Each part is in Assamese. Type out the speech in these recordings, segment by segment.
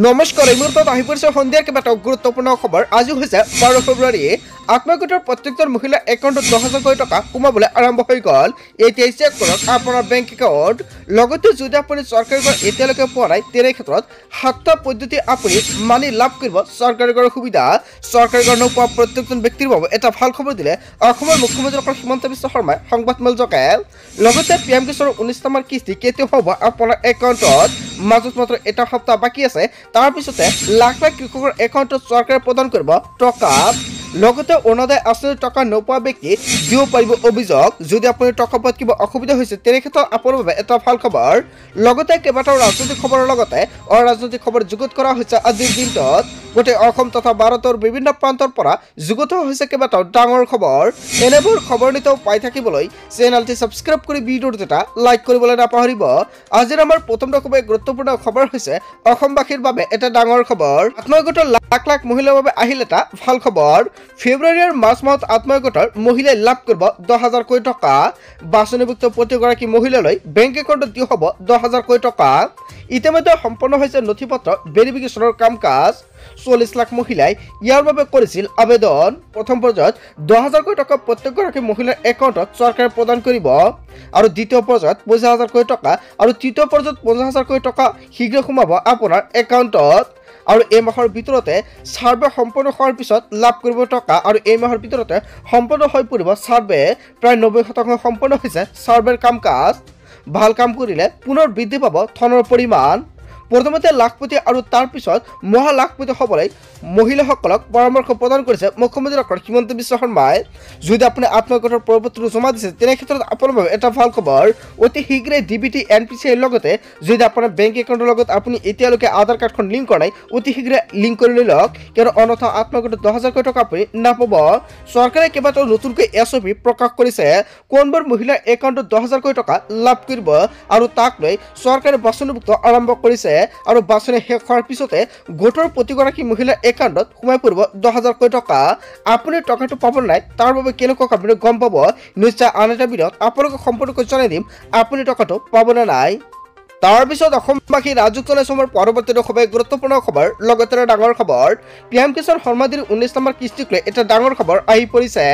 নমস্কাৰ এই মুহূৰ্তত আহি পৰিছে সন্ধিয়াৰ কেইবাটাও গুৰুত্বপূৰ্ণ খবৰ। আজি হৈছে 12 ফেব্ৰুৱাৰী। আত্মগোটৰ প্ৰত্যেকজন মহিলা একাউণ্টত 10,000 কোটি টকা সোমাবলৈ আৰম্ভ হৈ গ'ল। এতিয়া চেক কৰক আপোনাৰ বেংক একাউণ্ট। লগতে যদি আপুনি চৰকাৰৰ পৰা এতিয়ালৈকে পোৱা নাই তেনে ক্ষেত্ৰত 7টা পদ্ধতি আপুনি মানি লাভ কৰিব চৰকাৰৰ সুবিধা। চৰকাৰৰ নোপোৱা প্ৰত্যেকজন ব্যক্তিৰ বাবে এটা ভাল খবৰ দিলে অসমৰ মুখ্যমন্ত্ৰী ডক্টৰ হিমন্ত বিশ্ব শৰ্মাই সংবাদমেলযোগে। লগতে পিএম কিষাণৰ 19 নম্বৰ কিস্তি কেতিয়া হ'ব আপোনাৰ একাউণ্টত। মাজত মাত্ৰ এটা সপ্তাহ বাকী আছে। তাৰ পিছতে লাখ লাখ কৃষকৰ একাউণ্টত চৰকাৰে প্ৰদান কৰিব টকা। লগতে অৰুণোদয় আঁচনিৰ টকা নোপোৱা ব্যক্তি দিব পাৰিব অভিযোগ। যদি আপুনি টকা পোৱাত কিবা অসুবিধা হৈছে তেনে ক্ষেত্ৰত আপোনাৰ বাবে এটা ভাল খবৰ। লগতে কেইবাটাও ৰাজনৈতিক খবৰৰ লগতে অৰাজনৈতিক খবৰ যুগুত কৰা হৈছে আজিৰ দিনটোত। গোটেই অসম তথা ভাৰতৰ বিভিন্ন প্ৰান্তৰ পৰা যুগুত হৈছে কেইবাটাও ডাঙৰ খবৰ। এনেবোৰ খবৰ নিতৌ পাই থাকিবলৈ চেনেলটি ছাবস্ক্ৰাইব কৰি ভিডিঅ'টো এটা লাইক কৰিবলৈ নাপাহৰিব। আজিৰ আমাৰ প্ৰথমটো খুবেই গুৰুত্বপূৰ্ণ খবৰ হৈছে অসমবাসীৰ বাবে এটা ডাঙৰ খবৰ। আত্মগোটৰ লাখ লাখ মহিলাৰ বাবে আহিল এটা ভাল খবৰ। ফেব্ৰুৱাৰী আৰু মাৰ্চ মাহত আত্মগোটৰ মহিলাই লাভ কৰিব 10,000 কোটি টকা। বাছনিভুক্ত প্ৰতিগৰাকী মহিলালৈ বেংক একাউণ্টত দিয়া হ'ব 10,000 কোটি টকা। ইতিমধ্যে সম্পন্ন হৈছে নথিপত্ৰ ভেৰিফিকেশ্যনৰ কাম কাজ। 40 লাখ মহিলাই ইয়াৰ বাবে কৰিছিল আবেদন। প্ৰথম পৰ্যায়ত 10,000 কোটি টকা প্ৰত্যেকগৰাকী মহিলাৰ একাউণ্টত চৰকাৰে প্ৰদান কৰিব আৰু দ্বিতীয় পৰ্যায়ত 50,000 কোটি টকা আৰু তৃতীয় পৰ্যায়ত 50,000 কোটি টকা শীঘ্ৰ সোমাব আপোনাৰ একাউণ্টত। আৰু এই মাহৰ ভিতৰতে ছাৰ্ভে সম্পন্ন হোৱাৰ পিছত লাভ কৰিব টকা। আৰু এই মাহৰ ভিতৰতে সম্পন্ন হৈ পৰিব ছাৰ্ভে। প্ৰায় 90% সম্পন্ন হৈছে ছাৰ্ভেৰ কাম কাজ। ভাল কাম কৰিলে পুনৰ বৃদ্ধি পাব ধনৰ পৰিমাণ। প্ৰথমতে লাখপতি আৰু তাৰ পিছত মহা লাখপতি হ'বলৈ মহিলাসকলক পৰামৰ্শ প্ৰদান কৰিছে মুখ্যমন্ত্ৰী ডক্টৰ হিমন্ত বিশ্ব শৰ্মাই। যদি আপুনি আত্মগোটৰ প্ৰপত্ৰটো জমা দিছে তেনে ক্ষেত্ৰত আপোনাৰ বাবে এটা ভাল খবৰ। অতি শীঘ্ৰে ডিবিটি NPCIৰ লগতে যদি আপোনাৰ বেংক একাউণ্টৰ লগত আপুনি এতিয়ালৈকে আধাৰ কাৰ্ডখন লিংক কৰা নাই অতি শীঘ্ৰে লিংক কৰি লৈ লওক, কিয়নো অন্যথা আত্মগোটত 10,000 কোটি টকা আপুনি নাপাব। চৰকাৰে কেইবাটাও নতুনকৈ SOP প্ৰকাশ কৰিছে। কোনবোৰ মহিলাৰ একাউণ্টত 10,000 কোটি টকা লাভ কৰিব আৰু তাক লৈ চৰকাৰে বাছনিভুক্ত আৰম্ভ কৰিছে। আৰু বাছনি শেষ হোৱাৰ পিছতে গোটৰ প্ৰতিগৰাকী মহিলাৰ একাউণ্টত সোমাই পৰিব 10,000 কোটি টকা। আপুনি টকাটো পাব নাই তাৰ বাবে কেনেকুৱা আপুনি গম পাব নিশ্চয় আন এটা ভিডিঅ'ত আপোনালোকক সম্পূৰ্ণকৈ জনাই দিম আপুনি টকাটো পাব নে নাই। তাৰপিছত অসমবাসী ৰাজুক চলাইছে আমাৰ পৰৱৰ্তীটো খুবেই গুৰুত্বপূৰ্ণ খবৰ। লগতে ডাঙৰ খবৰ পিএম কিষাণ সন্মানিধিৰ 19 নম্বৰ কিস্তিক লৈ এটা ডাঙৰ খবৰ আহি পৰিছে।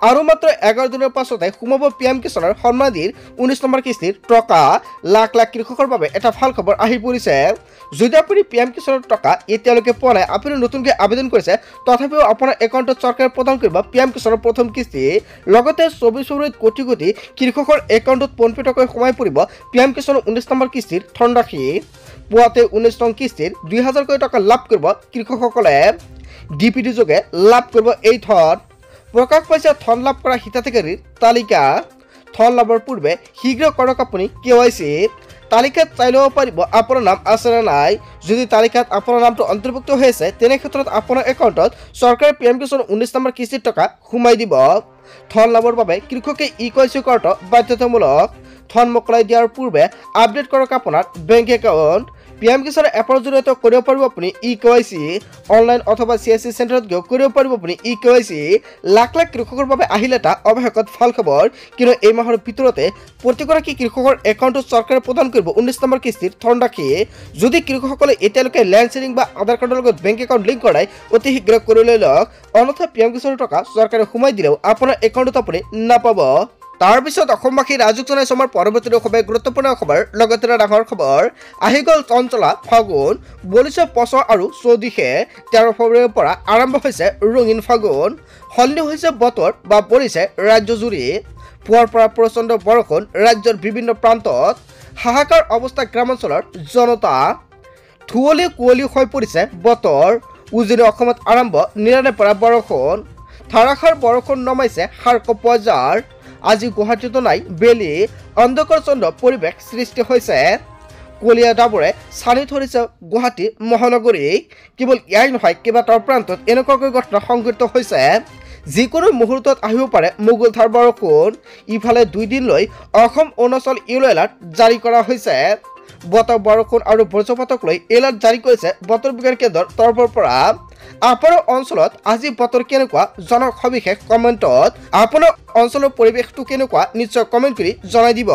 আৰু মাত্ৰ 11 দিনৰ পাছতে সোমাব পিএম কিষাণৰ সন্মানিধিৰ 19 নম্বৰ কিস্তিৰ টকা। লাখ লাখ কৃষকৰ বাবে এটা ভাল খবৰ আহি পৰিছে। যদি আপুনি পিএম কিষাণৰ টকা এতিয়ালৈকে পোৱা নাই আপুনি নতুনকৈ আবেদন কৰিছে তথাপিও আপোনাৰ একাউণ্টত চৰকাৰে প্ৰদান কৰিব পিএম কিষাণৰ প্ৰথম কিস্তি। লগতে 24 ফেব্ৰুৱাৰীত কোটি কোটি কৃষকৰ একাউণ্টত পোনপটীয়াকৈ সোমাই পৰিব পিএম কিষাণৰ 19 নম্বৰ কিস্তিৰ ধনৰাশি। পুৱাতে 19 নং কিস্তিৰ 2,000 কোটি টকা লাভ কৰিব কৃষকসকলে। ডিপিটি যোগে লাভ কৰিব এই ধন। প্ৰকাশ পাইছে ধন লাভ কৰা হিতাধিকাৰীৰ তালিকা। ধন লাভৰ পূৰ্বে শীঘ্ৰ কৰক আপুনি KYC। তালিকাত চাই ল'ব পাৰিব আপোনাৰ নাম আছে নে নাই। যদি তালিকাত আপোনাৰ নামটো অন্তৰ্ভুক্ত হৈ আছে তেনে ক্ষেত্ৰত আপোনাৰ একাউণ্টত চৰকাৰে পিএম কিষাণৰ 19 নম্বৰ কিস্তিৰ টকা সোমাই দিব। ধন লাভৰ বাবে কৃষকে KYC কৰাটো বাধ্যতামূলক। ধন মোকলাই দিয়াৰ পূৰ্বে আপডেট কৰক আপোনাৰ বেংক একাউণ্ট। পিএম কিষাণ এপৰ জৰিয়তে কৰিব পাৰিব আপুনি KYC। অনলাইন অথবা CSC চেণ্টাৰত গৈ কৰিব পাৰিব আপুনি KYC। লাখ লাখ কৃষকৰ বাবে আহিলে এটা অৱশেষত ভাল খবৰ, কিন্তু এই মাহৰ ভিতৰতে প্ৰতিগৰাকী কৃষকৰ একাউণ্টত চৰকাৰে প্ৰদান কৰিব 19 নম্বৰ কিস্তিৰ ধনৰাশি। যদি কৃষকসকলে এতিয়ালৈকে লেণ্ড চেলিং বা আধাৰ কাৰ্ডৰ লগত বেংক একাউণ্ট লিংক কৰা নাই অতি শীঘ্ৰে কৰি লৈ লওক, অন্যথা পিএম কিষাণৰ টকা চৰকাৰে সোমাই দিলেও আপোনাৰ একাউণ্টত আপুনি নাপাব। তাৰপিছত অসমবাসী ৰাজুক জনাইছে আমাৰ পৰৱৰ্তীটো খুবেই গুৰুত্বপূৰ্ণ খবৰ। লগতে ডাঙৰ খবৰ আহি গ'ল চঞ্চলা ফাগুন। বলিছে পছ আৰু চৌদিশে। 13 ফেব্ৰুৱাৰীৰ পৰা আৰম্ভ হৈছে ৰঙীন ফাগুন। সলনি হৈছে বতৰ বা পৰিছে ৰাজ্যজুৰি। পুৱাৰ পৰা প্ৰচণ্ড বৰষুণ ৰাজ্যৰ বিভিন্ন প্ৰান্তত। হাহাকাৰ অৱস্থা গ্ৰামাঞ্চলৰ জনতা। ধুঁৱলি কুঁৱলী হৈ পৰিছে বতৰ। উজনি অসমত আৰম্ভ নিৰানে পৰা বৰষুণ। ধাৰাসাৰ বৰষুণ নমাইছে খাৰ্ক বজাৰ। আজি গুৱাহাটীতো নাই বেলি। অন্ধকাৰচন্দ্ৰ পৰিৱেশ সৃষ্টি হৈছে। কলীয়া ডাবৰে ছানি ধৰিছে গুৱাহাটী মহানগৰীক। কেৱল ইয়াই নহয় কেইবাটাও প্ৰান্তত এনেকুৱাকৈ ঘটনা সংঘটিত হৈছে। যিকোনো মুহূৰ্তত আহিব পাৰে মুগুলধাৰ বৰষুণ। ইফালে 2 দিনলৈ অসম অৰুণাচল ইয়েলো এলাৰ্ট জাৰি কৰা হৈছে। বতৰ বৰষুণ আৰু বজ্ৰপাতক লৈ এলাৰ্ট জাৰি কৰিছে বতৰ বিজ্ঞান কেন্দ্ৰৰ তৰফৰ পৰা। আপোনাৰ অঞ্চলত আজি বতৰ কেনেকুৱা জনক সবিশেষ কমেণ্টত। আপোনাৰ অঞ্চলৰ পৰিৱেশটো কেনেকুৱা নিশ্চয় কমেণ্ট কৰি জনাই দিব।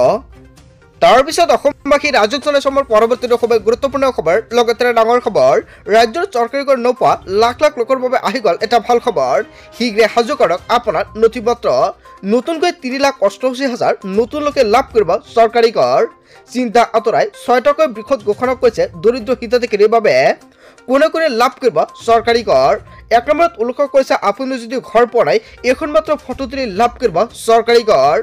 তাৰ পিছত অসমবাসী ৰাজক জনাই চমৰ পৰৱৰ্তী খুবেই গুৰুত্বপূৰ্ণ খবৰ লগতে ডাঙৰ খবৰ ৰাজ্যৰ চৰকাৰী কৰ নোপোৱা লাখ লাখ লোকৰ বাবে আহি গ'ল এটা ভাল খবৰ শীঘ্ৰে সাজু কৰক আপোনাৰ নথিপত্ৰ নতুনকৈ 3,88,000 নতুন লোকে লাভ কৰিব চৰকাৰী কৰ চিন্তা আঁতৰাই 6টাকৈ বৃহৎ ঘোষণা কৰিছে দৰিদ্ৰ হিতাধিকাৰীৰ বাবে কোনে কোনে লাভ কৰিব চৰকাৰী কৰ 1 নম্বৰত উল্লেখ কৰিছে আপুনি যদি ঘৰ পোৱা নাই এখন মাত্ৰ ফটো তুলি লাভ কৰিব চৰকাৰী কৰ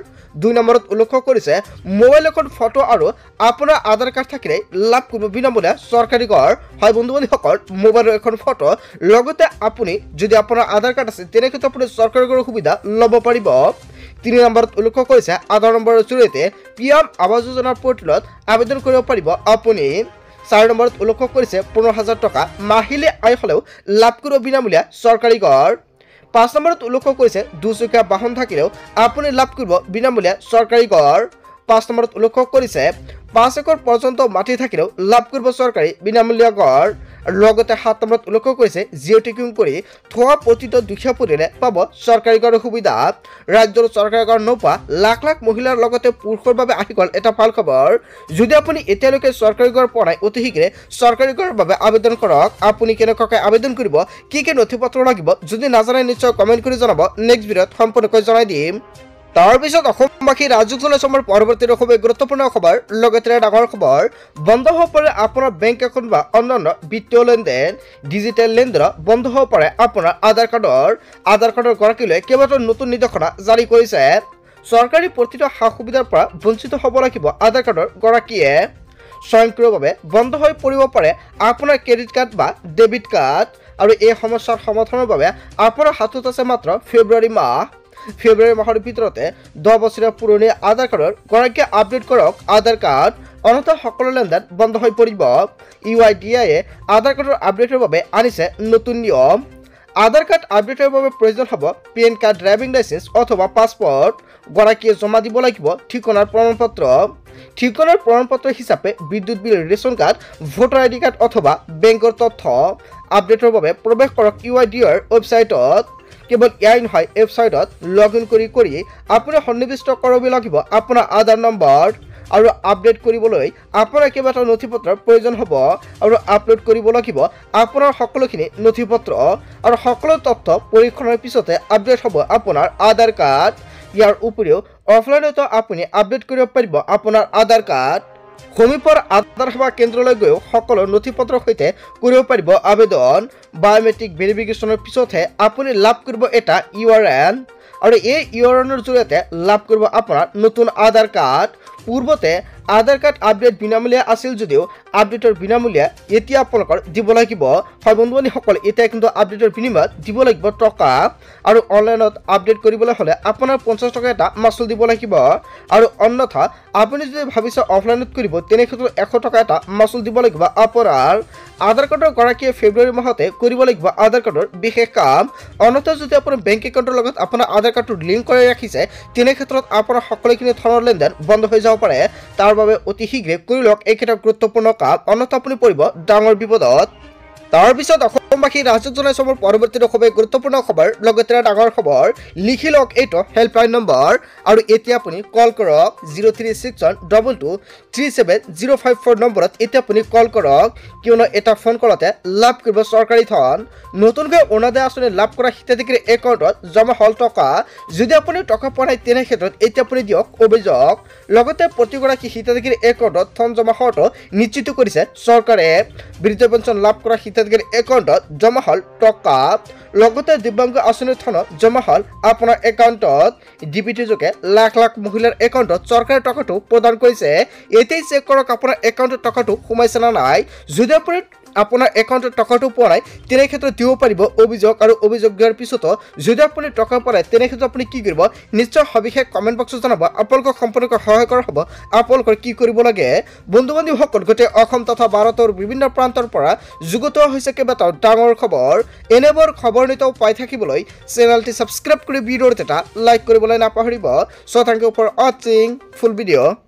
2 নম্বৰত উল্লেখ কৰিছে মোবাইল এখন ফটো আৰু আপোনাৰ আধাৰ কাৰ্ড থাকিলে লাভ কৰিব বিনামূলীয়া চৰকাৰী কৰ হয় বন্ধু-বান্ধৱীসকল মোবাইলৰ এখন ফটো লগতে আপুনি যদি আপোনাৰ আধাৰ কাৰ্ড আছে তেনেক্ষেত্ৰত আপুনি চৰকাৰী কৰ সুবিধা ল'ব পাৰিব 3 নম্বৰত উল্লেখ কৰিছে আধাৰ নম্বৰৰ জৰিয়তে পিএম আৱাস যোজনাৰ পৰ্টেলত আবেদন কৰিব পাৰিব আপুনি 4 নম্বৰত উল্লেখ কৰিছে 15,000 টকা মাহিলী আয় হলেও লাভ কৰিব বিনামূলীয়া চৰকাৰী কৰ 5 নম্বৰত উল্লেখ কৰিছে দুচকীয়া বাহন থাকিলেও আপুনি লাভ কৰিব বিনামূলীয়া চৰকাৰী কৰ 5 নম্বৰত উল্লেখ কৰিছে 5 একৰ পৰ্যন্ত মাটি থাকিলেও লাভ কৰিব চৰকাৰী বিনামূলীয়া কৰ লগতে 7 নম্বৰত উল্লেখ কৰিছে জিঅ' টেকিং কৰি থোৱা প্ৰতিটো দুখীয়া পৰিয়ালে পাব চৰকাৰী কৰ সুবিধা ৰাজ্যৰ চৰকাৰী কৰ নোপোৱা লাখ লাখ মহিলাৰ লগতে পুৰুষৰ বাবে আহি গ'ল এটা ভাল খবৰ যদি আপুনি এতিয়ালৈকে চৰকাৰী কৰ পোৱা নাই অতি শীঘ্ৰে চৰকাৰী কৰৰ বাবে আবেদন কৰক আপুনি কেনেকৈ আবেদন কৰিব কি কি নথিপত্ৰ লাগিব যদি নাজানে নিশ্চয় কমেন্ট কৰি জনাব নেক্সট ভিডিঅ'ত সম্পূৰ্ণকৈ জনাই দিম তাৰ পিছত অসমবাসী ৰাজক জনাই চমৰ পৰৱৰ্তী খুবেই গুৰুত্বপূৰ্ণ খবৰ লগতে ডাঙৰ খবৰ বন্ধ হ'ব পাৰে আপোনাৰ বেংক একাউণ্ট বা অন্যান্য বিত্তীয় লেনদেন ডিজিটেল লেনদেন বন্ধ হ'ব পাৰে আপোনাৰ আধাৰ কাৰ্ডৰ গৰাকীলৈ কেইবাটাও নতুন নিৰ্দেশনা জাৰি কৰিছে চৰকাৰী প্ৰতিটো সা সুবিধাৰ পৰা বঞ্চিত হ'ব লাগিব আধাৰ কাৰ্ডৰ গৰাকীয়ে স্বয়ংক্ৰিয়ভাৱে বন্ধ হৈ পৰিব পাৰে আপোনাৰ ক্ৰেডিট কাৰ্ড বা ডেবিট কাৰ্ড আৰু এই সমস্যাৰ সমাধানৰ বাবে আপোনাৰ হাতত আছে মাত্ৰ ফেব্ৰুৱাৰী মাহৰ ভিতৰতে 10 বছৰীয়া পুৰণি আধাৰ কাৰ্ডৰ গৰাকীয়ে আপডেট কৰক আধাৰ কাৰ্ড অন্যথা সকলো লেনদেন বন্ধ হৈ পৰিব UIDAI আধাৰ কাৰ্ডৰ আপডেটৰ বাবে আনিছে নতুন নিয়ম আধাৰ কাৰ্ড আপডেটৰ বাবে প্ৰয়োজন হ'ব পেন কাৰ্ড ড্ৰাইভিং লাইসেন্স অথবা পাছপোৰ্ট গৰাকীয়ে জমা দিব লাগিব ঠিকনাৰ প্ৰমাণপত্ৰ হিচাপে বিদ্যুৎ bill ration card voter ID card অথবা বেংকৰ তথ্য আপডেটৰ বাবে প্ৰৱেশ কৰক UIDAIৰ ৱেবছাইটত কেৱল ইয়াই নহয় ৱেবছাইটত লগ ইন কৰি আপুনি সন্নিৱিষ্ট কৰিব লাগিব আপোনাৰ আধাৰ নম্বৰ আৰু আপডেট কৰিবলৈ আপোনাৰ কেইবাটাও নথিপত্ৰৰ প্ৰয়োজন হ'ব আৰু আপলোড কৰিব লাগিব আপোনাৰ সকলোখিনি নথিপত্ৰ আৰু সকলো তথ্য পৰীক্ষণৰ পিছতে আপডেট হ'ব আপোনাৰ আধাৰ কাৰ্ড ইয়াৰ উপৰিও অফলাইনতো আপুনি আপডেট কৰিব পাৰিব আপোনাৰ আধাৰ কাৰ্ড সমীপৰ আধাৰ সেৱা কেন্দ্ৰলৈ গৈ সকলো নথিপত্ৰৰ সৈতে কৰিব পাৰিব আবেদন বায়োমেট্ৰিক ভেৰিফিকেশ্যনৰ পিছতহে আপুনি লাভ কৰিব এটা URN আৰু এই URNৰ জৰিয়তে লাভ কৰিব আপোনাৰ নতুন আধাৰ কাৰ্ড পূৰ্বতে আধাৰ কাৰ্ড আপডেট বিনামূলীয়া আছিল যদিও আপডেটৰ বিনামূলীয়া এতিয়া আপোনালোকৰ দিব লাগিব হয় বন্ধু-বান্ধৱীসকল এতিয়া কিন্তু আপডেটৰ বিনিময়ত দিব লাগিব টকা আৰু অনলাইনত আপডেট কৰিবলৈ হ'লে আপোনাৰ 50 টকা এটা মাচুল দিব লাগিব আৰু অন্যথা আপুনি যদি ভাবিছে অফলাইনত কৰিব তেনেক্ষেত্ৰত 100 টকা এটা মাচুল দিব লাগিব আপোনাৰ আধাৰ কাৰ্ডৰ গৰাকীয়ে ফেব্ৰুৱাৰী মাহতে কৰিব লাগিব আধাৰ কাৰ্ডৰ বিশেষ কাম অন্যথা যদি আপোনাৰ বেংক একাউণ্টৰ লগত আপোনাৰ আধাৰ কাৰ্ডটো লিংক কৰি ৰাখিছে তেনেক্ষেত্ৰত আপোনাৰ সকলোখিনি ধৰণৰ লেনদেন বন্ধ হৈ যাব পাৰে তাৰ বাবে অতি শীঘ্ৰে কৰি লওক এইকেইটা গুৰুত্বপূৰ্ণ কাম অন্যথা আপুনি পৰিব ডাঙৰ বিপদত তাৰ পিছত অসমবাসী ৰাজক জনাই চমৰ পৰৱৰ্তী খুবেই গুৰুত্বপূৰ্ণ খবৰ লগতে ডাঙৰ খবৰ লিখি লওক এইটো হেল্পলাইন নম্বৰ আৰু এতিয়া আপুনি কল কৰক 0361223705 নম্বৰত এতিয়া আপুনি কল কৰক কিয়নো এটা ফোন কলতে লাভ কৰিব চৰকাৰী ধন নতুনকৈ অৰুণোদয় আঁচনি লাভ কৰা হিতাধিকাৰীৰ একাউণ্টত জমা হল টকা যদি আপুনি টকা পোৱা নাই তেনে ক্ষেত্ৰত এতিয়া আপুনি দিয়ক অভিযোগ লগতে প্ৰতিগৰাকী হিতাধিকাৰীৰ একাউণ্টত ধন জমা হোৱাটো নিশ্চিত কৰিছে চৰকাৰে বৃদ্ধ পেঞ্চন লাভ কৰা হিতাধিকাৰীৰ একাউণ্টত জমা হল টকা লগতে দিব্যাংগ আঁচনিৰ ধনত জমা হল আপোনাৰ একাউণ্টত ডিবিটি যোগে লাখ লাখ মহিলাৰ একাউণ্টত চৰকাৰে টকাটো প্ৰদান কৰিছে এতিয়াই চেক কৰক আপোনাৰ একাউণ্টত টকাটো সোমাইছে না নাই যদি আপুনি আপোনাৰ একাউণ্টত টকাটো পোৱা নাই তেনে ক্ষেত্ৰত দিব পাৰিব অভিযোগ আৰু অভিযোগ দিয়াৰ পিছতো যদি আপুনি টকা পোৱা নাই তেনে ক্ষেত্ৰত আপুনি কি কৰিব নিশ্চয় সবিশেষ কমেণ্ট বক্সত জনাব আপোনালোকক সম্পূৰ্ণকৈ সহায় কৰা হ'ব আপোনালোকৰ কি কৰিব লাগে বন্ধু-বান্ধৱীসকল গোটেই অসম তথা ভাৰতৰ বিভিন্ন প্ৰান্তৰ পৰা যুগুত হৈছে কেইবাটাও ডাঙৰ খবৰ এনেবোৰ খবৰ নিতৌ পাই থাকিবলৈ চেনেলটি ছাবস্ক্ৰাইব কৰি ভিডিঅ'ত এটা লাইক কৰিবলৈ নাপাহৰিব চ' থেংক ইউ ফৰ ৱাচিং ফুল ভিডিঅ'